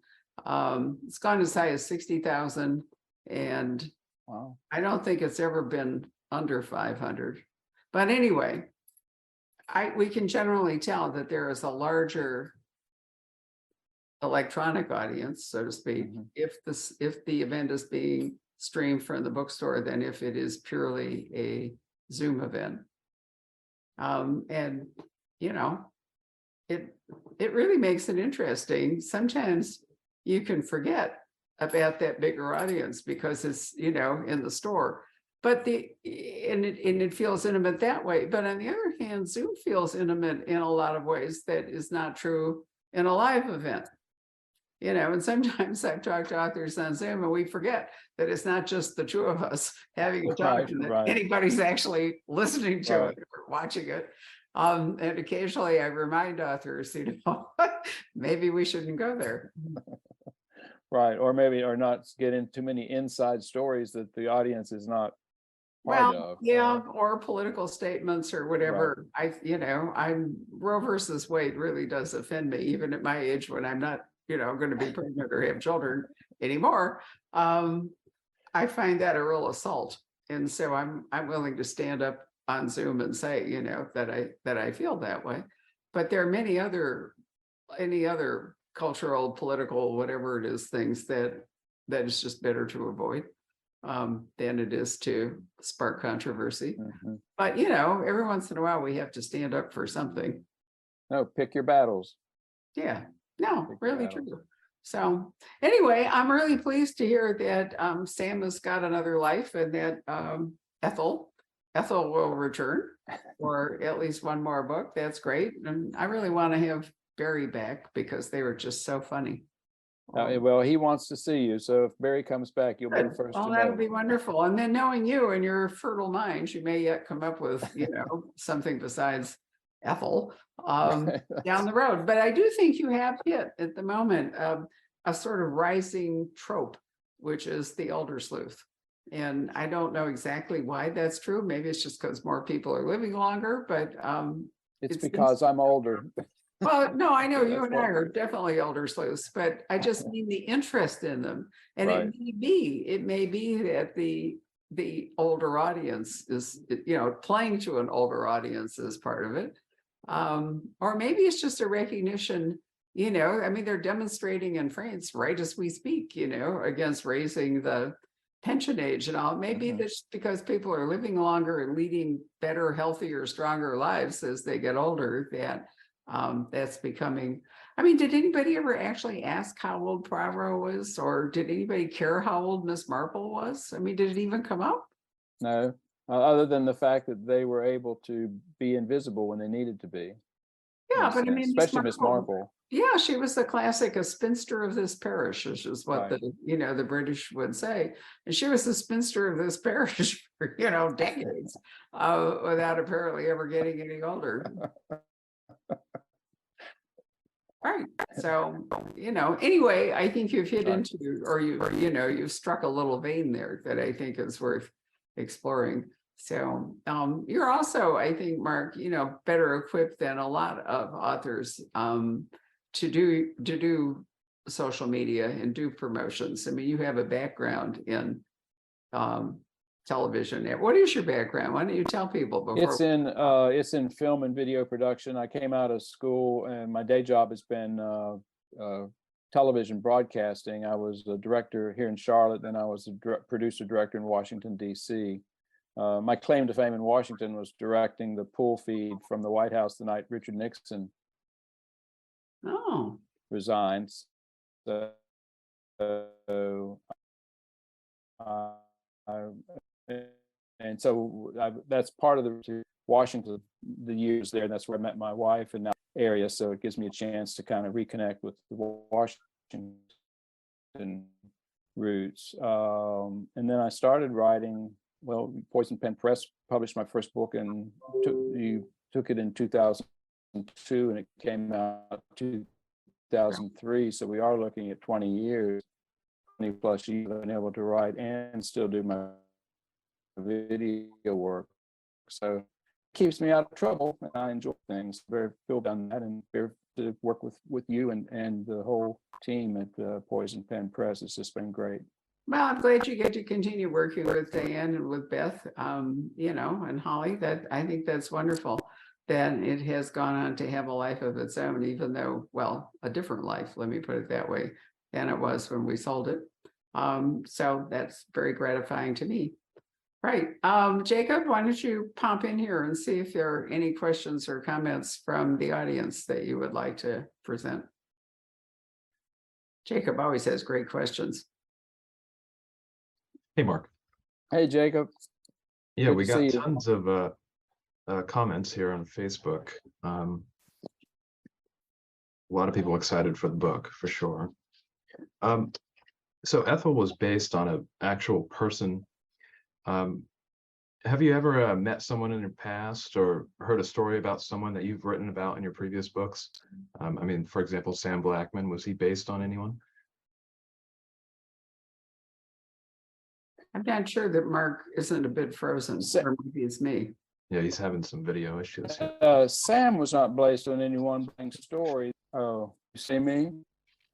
It's gone as high as 60,000, and wow. I don't think it's ever been under 500. But anyway, we can generally tell that there is a larger electronic audience, so to speak, if the event is being streamed from the bookstore than if it is purely a Zoom event. And it really makes it interesting. Sometimes you can forget about that bigger audience because it's in the store, but it feels intimate that way. But on the other hand, Zoom feels intimate in a lot of ways that is not true in a live event. And sometimes I've talked to authors on Zoom and we forget that it's not just the two of us having a talk, that anybody's actually listening to it or watching it. And occasionally I remind authors, maybe we shouldn't go there. Right. Or not get into too many inside stories that the audience is not part of. Yeah, or political statements or whatever. I'm Roe versus Wade really does offend me, even at my age when I'm not going to be pregnant or have children anymore. I find that a real assault. And so I'm willing to stand up on Zoom and say, that I feel that way. But there are any other cultural, political, whatever it is, things that is just better to avoid than it is to spark controversy. But, every once in a while we have to stand up for something. No, pick your battles. Yeah. No, really true. So anyway, I'm really pleased to hear that Sam has got another life and that Ethel will return for at least one more book. That's great. And I really want to have Barry back because they were just so funny. Well, he wants to see you. So if Barry comes back, you'll be the first to know. That would be wonderful. And then knowing you and your fertile mind, you may yet come up with, something besides Ethel down the road. But I do think you have hit at the moment a sort of rising trope, which is the elder sleuth. And I don't know exactly why that's true. Maybe it's just because more people are living longer, but It's It's because I'm older. Well, no, I know you That's and I what- are definitely older sleuths, but I just mean the interest in them. And Right. it may be that the older audience is, you know, playing to an older audience is part of it. Or maybe it's just a recognition, you know, I mean, they're demonstrating in France right as we speak, you know, against raising the pension age and all. Maybe Mhm. that's because people are living longer and leading better, healthier, stronger lives as they get older, that that's becoming. I mean, did anybody ever actually ask how old Poirot was, or did anybody care how old Miss Marple was? I mean, did it even come up? No, other than the fact that they were able to be invisible when they needed to be, in Yeah, a but I sense, mean, Miss especially Miss Marple, Marple. yeah, she was the classic, a spinster of this parish, which is what Right. the, you know, the British would say. And she was the spinster of this parish for, you know, decades, without apparently ever getting any older. Right. So, you know, anyway, I think you've hit Right. into, or you know, you've struck a little vein there that I think is worth exploring. So, you're also, I think, Mark, you know, better equipped than a lot of authors, to do social media and do promotions. I mean, you have a background in, television. What is your background? Why don't you tell people before? It's in film and video production. I came out of school and my day job has been television broadcasting. I was a director here in Charlotte, then I was a producer director in Washington, D.C. My claim to fame in Washington was directing the pool feed from the White House the night Richard Nixon Oh, resigned. So and so that's part of the Washington, the years there. That's where I met my wife in that area. So it gives me a chance to kind of reconnect with the Washington roots. And then I started writing. Well, Poison Pen Press published my first book, and took it in 2002, and it came out 2003. So we are looking at 20 years. 20 plus years I've been able to write and still do my video work. So it keeps me out of trouble and I enjoy things. Very filled on that, and very to work with you and the whole team at Poison Pen Press. It's just been great. well, I'm glad you get to continue working with Diane and with Beth, you know, and Holly. That I think that's wonderful. That it has gone on to have a life of its own, even though, well, a different life, let me put it that way, than it was when we sold it. So that's very gratifying to me. Right. Jacob, why don't you pop in here and see if there are any questions or comments from the audience that you would like to present. Jacob always has great questions. Hey, Mark. Hey, Jacob. Yeah, Good we to got see you. tons of comments here on Facebook. A lot of people excited for the book, for sure. So Ethel was based on an actual person. Have you ever met someone in your past or heard a story about someone that you've written about in your previous books? I mean, for example, Sam Blackman, was he based on anyone? I'm not sure that Mark isn't a bit frozen, or maybe it's me. Yeah, he's having some video issues here. Sam was not based on any one story. Oh, you see me?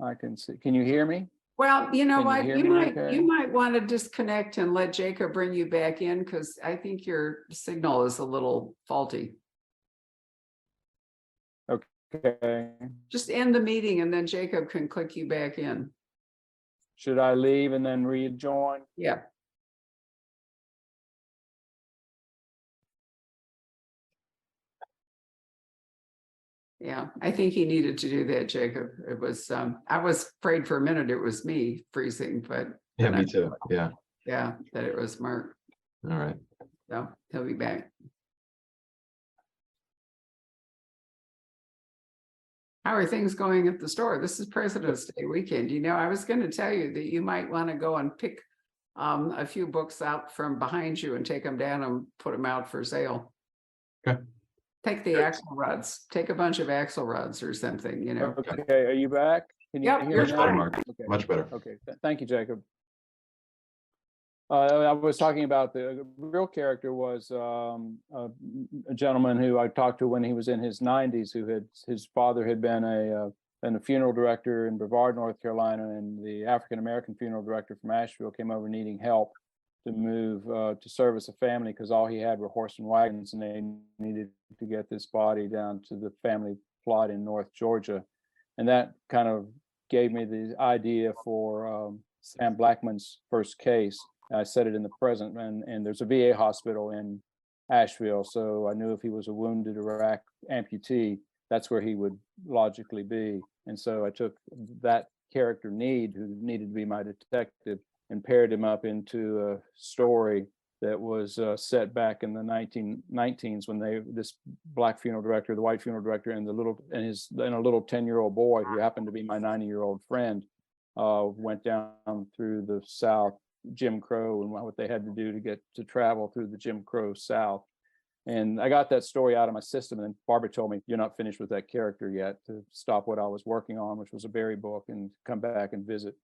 I can see. Can you hear me? Well, you know Can you what, hear you me might okay? you might want to disconnect and let Jacob bring you back in, because I think your signal is a little faulty. Okay. Just end the meeting and then Jacob can click you back in. Should I leave and then rejoin? Yeah. Yeah, I think he needed to do that, Jacob. It was, I was afraid for a minute it was me freezing, but Yeah, then me too. Yeah. yeah, that it was Mark. All right. So he'll be back. How are things going at the store? This is President's Day weekend. You know, I was going to tell you that you might want to go and pick a few books out from behind you and take them down and put them out for sale. Okay. Take the axle rods. Take a bunch of axle rods or something, you know. Okay, are you back? Can you Yep, hear you're me Much now? better, Mark. Okay. Much better. Okay, thank you, Jacob. I was talking about the real character was a gentleman who I talked to when he was in his 90s, who had his father had been a funeral director in Brevard, North Carolina, and the African American funeral director from Asheville came over needing help to move to service a family because all he had were horse and wagons, and they needed to get this body down to the family plot in North Georgia, and that kind of gave me the idea for Sam Blackman's first case. I set it in the present, and there's a VA hospital in Asheville, so I knew if he was a wounded Iraq amputee, that's where he would logically be. And so I took that character Need, who needed to be my detective, and paired him up into a story that was set back in the 1919s when this black funeral director, the white funeral director, and a little 10-year-old boy who happened to be my 90-year-old friend went down through the South, Jim Crow, and what they had to do to get to travel through the Jim Crow South. And I got that story out of my system, and Barbara told me, "You're not finished with that character yet," to stop what I was working on, which was a Barry book, and come back and visit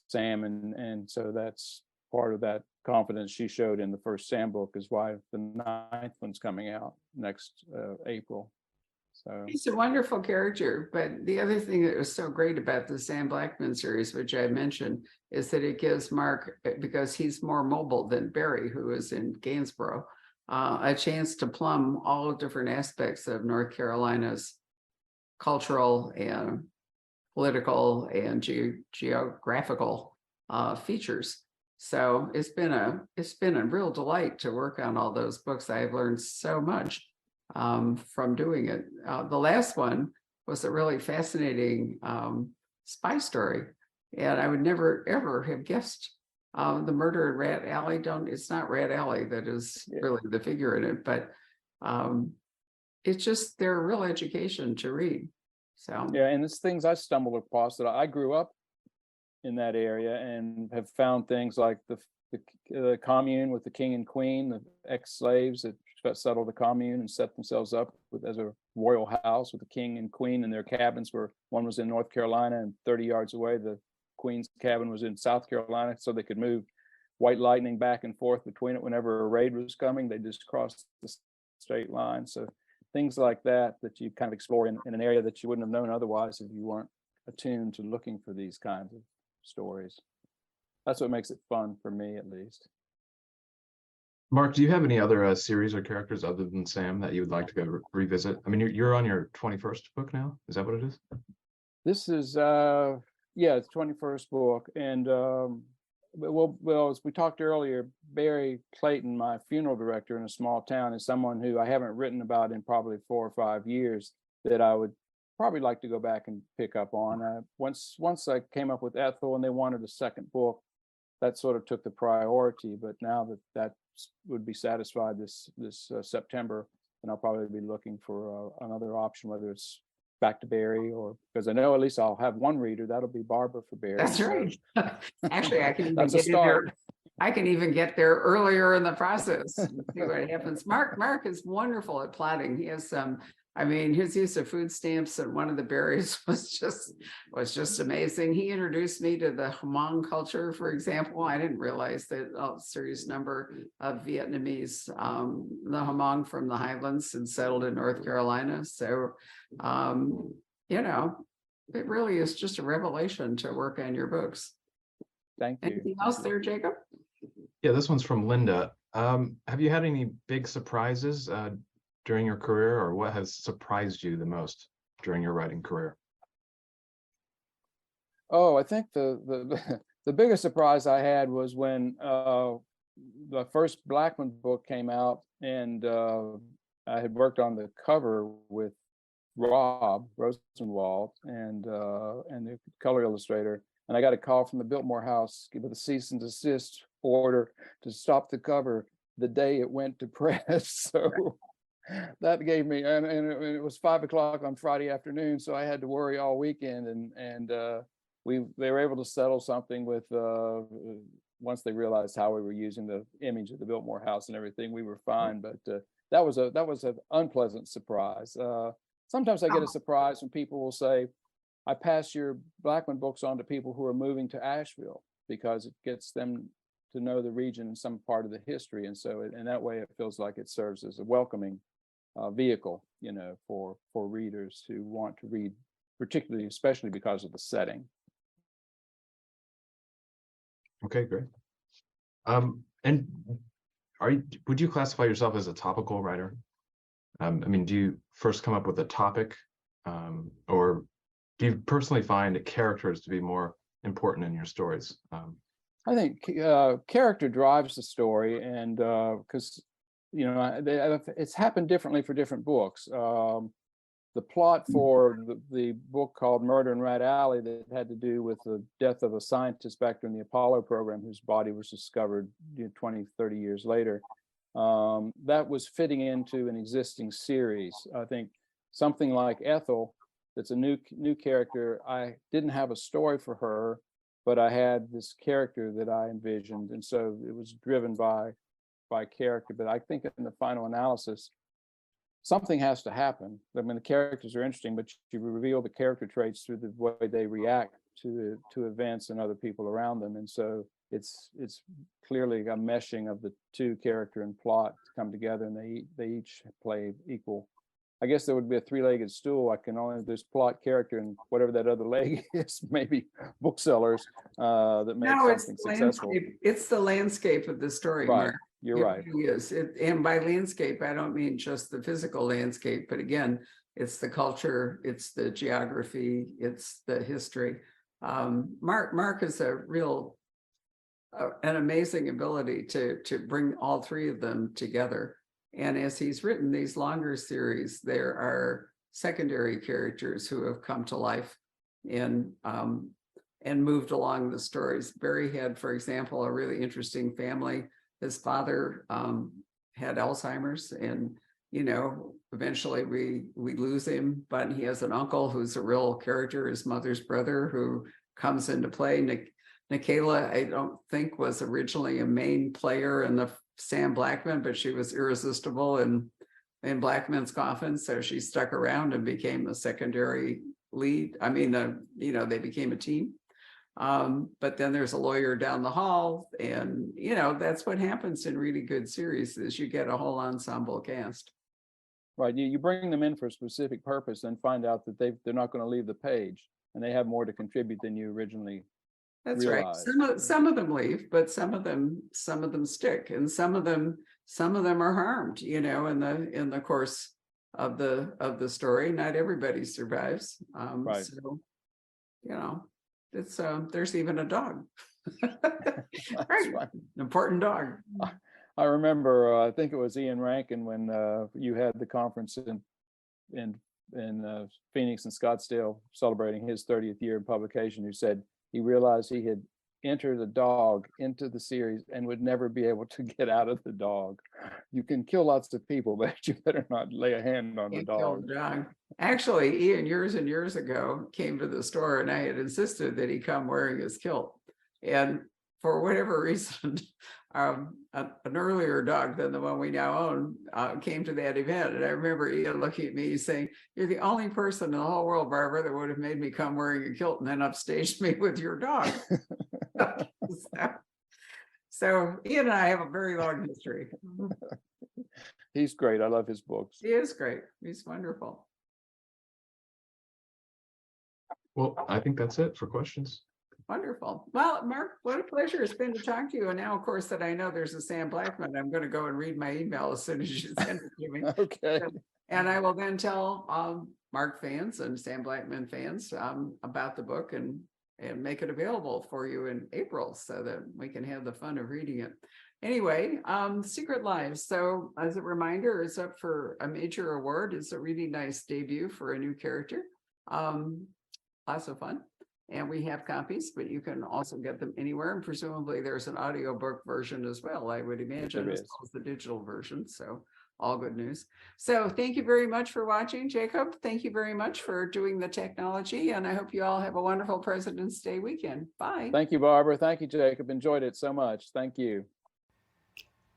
Sam. And so that's part of that confidence she showed in the first Sam book is why the 9th one's coming out next April. So He's a wonderful character, but the other thing that was so great about the Sam Blackman series, which I mentioned, is that it gives Mark, because he's more mobile than Barry, who is in Gainsborough, a chance to plumb all different aspects of North Carolina's cultural and political and geographical features. So it's been a real delight to work on all those books. I've learned so much from doing it. The last one was a really fascinating spy story, and I would never ever have guessed the murder in Rat Alley. It's not Rat Alley that is really the figure in it, but it's just they're a real education to read. So yeah, and it's things I stumbled across that I grew up in that area and have found things like the commune with the king and queen, the ex-slaves that settled the commune and set themselves up as a royal house with the king and queen, and their cabins were, one was in North Carolina, and 30 yards away the queen's cabin was in South Carolina, so they could move White Lightning back and forth between it whenever a raid was coming. They just crossed the state line. So things like that you kind of explore in an area that you wouldn't have known otherwise if you weren't attuned to looking for these kinds of stories. That's what makes it fun for me, at least. Mark, do you have any other series or characters other than Sam that you would like to go revisit? I mean, you're on your 21st book now. Is that what it is? This is it's 21st book, and well, as we talked earlier, Barry Clayton, my funeral director in a small town, is someone who I haven't written about in probably 4 or 5 years that I would probably like to go back and pick up on. Once I came up with Ethel and they wanted a second book, that sort of took the priority. But now that would be satisfied this September, and I'll probably be looking for another option, whether it's back to Barry, or because I know at least I'll have one reader. That'll be Barbara for Barry. that's right. Actually, I can even That's a get in there. start. I can even get there earlier in the process. See what happens. Mark is wonderful at plotting. He has some. I mean, his use of food stamps and one of the berries was just amazing. He introduced me to the Hmong culture, for example. I didn't realize that a serious number of Vietnamese, the Hmong from the Highlands, and settled in North Carolina. So, it really is just a revelation to work on your books. Thank you. Anything else there, Jacob? Yeah, this one's from Linda. Have you had any big surprises during your career, or what has surprised you the most during your writing career? Oh, I think the biggest surprise I had was when the first Blackman book came out, and I had worked on the cover with Rob Rosenwald and the color illustrator, and I got a call from the Biltmore House with a cease and desist order to stop the cover the day it went to press. So that gave me, and it was 5 o'clock on Friday afternoon, so I had to worry all weekend, and they were able to settle something with once they realized how we were using the image of the Biltmore House and everything, we were fine. But that was an unpleasant surprise. Sometimes I get a surprise when people will say, I pass your Blackman books on to people who are moving to Asheville because it gets them to know the region and some part of the history. And so in that way, it feels like it serves as a welcoming vehicle, for readers who want to read, particularly, especially because of the setting. Okay, great. And would you classify yourself as a topical writer? I mean, do you first come up with a topic, or do you personally find characters to be more important in your stories? I think character drives the story, and because it's happened differently for different books. The plot for the book called Murder in Rat Alley, that had to do with the death of a scientist back during the Apollo program, whose body was discovered 20, 30 years later. That was fitting into an existing series. I think something like Ethel, that's a new character. I didn't have a story for her, but I had this character that I envisioned, and so it was driven by character. But I think in the final analysis, something has to happen. I mean, the characters are interesting, but you reveal the character traits through the way they react to events and other people around them. And so it's clearly a meshing of the two, character and plot, to come together, and they each play equal. I guess there would be a three-legged stool. There's plot, character, and whatever that other leg is, maybe booksellers that make something successful. It's the landscape of the story, Right. Mark. You're It right. really is. And by landscape, I don't mean just the physical landscape, but again, it's the culture, it's the geography, it's the history. Mark is a real, an amazing ability to bring all three of them together. And as he's written these longer series, there are secondary characters who have come to life and moved along the stories. Barry had, for example, a really interesting family. His father had Alzheimer's, and eventually we lose him, but he has an uncle who's a real character, his mother's brother, who comes into play. Nikayla, I don't think, was originally a main player in the Sam Blackman, but she was irresistible in Blackman's Coffin, so she stuck around and became a secondary lead. I mean, they became a team. But then there's a lawyer down the hall, and that's what happens in really good series, is you get a whole ensemble cast. Right. You bring them in for a specific purpose, and find out that they're not going to leave the page, and they have more to contribute than you originally realized. Right. Some of them leave, but some of them stick, and some of them are harmed, in the course of the story. Not everybody survives. Right. So, it's there's even a dog. Right. An important dog. I remember, I think it was Ian Rankin, when you had the conference in Phoenix and Scottsdale celebrating his 30th year of publication, who said he realized he had entered a dog into the series and would never be able to get out of the dog. You can kill lots of people, but you better not lay a hand on the dog. Actually, Ian, years and years ago, came to the store, and I had insisted that he come wearing his kilt. And for whatever reason, an earlier dog than the one we now own came to that event. And I remember Ian looking at me saying, "You're the only person in the whole world, Barbara, that would have made me come wearing a kilt and then upstaged me with your dog." So Ian and I have a very long history. He's great. I love his books. He is great. He's wonderful. Well, I think that's it for questions. Wonderful. Well, Mark, what a pleasure it's been to talk to you. And now, of course, that I know there's a Sam Blackman, I'm going to go and read my email as soon as you send it to me. Okay. And I will then tell Mark fans and Sam Blackman fans about the book, and make it available for you in April, so that we can have the fun of reading it. Anyway, Secret Lives. So as a reminder, it's up for a major award. It's a really nice debut for a new character. Lots of fun. And we have copies, but you can also get them anywhere. And presumably there's an audiobook version as well, I would imagine, as well as the digital version. So all good news. So thank you very much for watching, Jacob. Thank you very much for doing the technology. And I hope you all have a wonderful President's Day weekend. Bye. Thank you, Barbara. Thank you, Jacob. Enjoyed it so much. Thank you.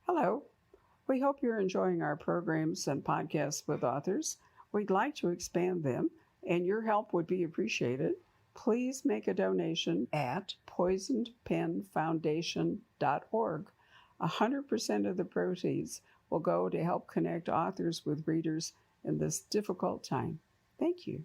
Hello. We hope you're enjoying our programs and podcasts with authors. We'd like to expand them, and your help would be appreciated. please make a donation at poisonedpenfoundation.org. 100% of the proceeds will go to help connect authors with readers in this difficult time. Thank you.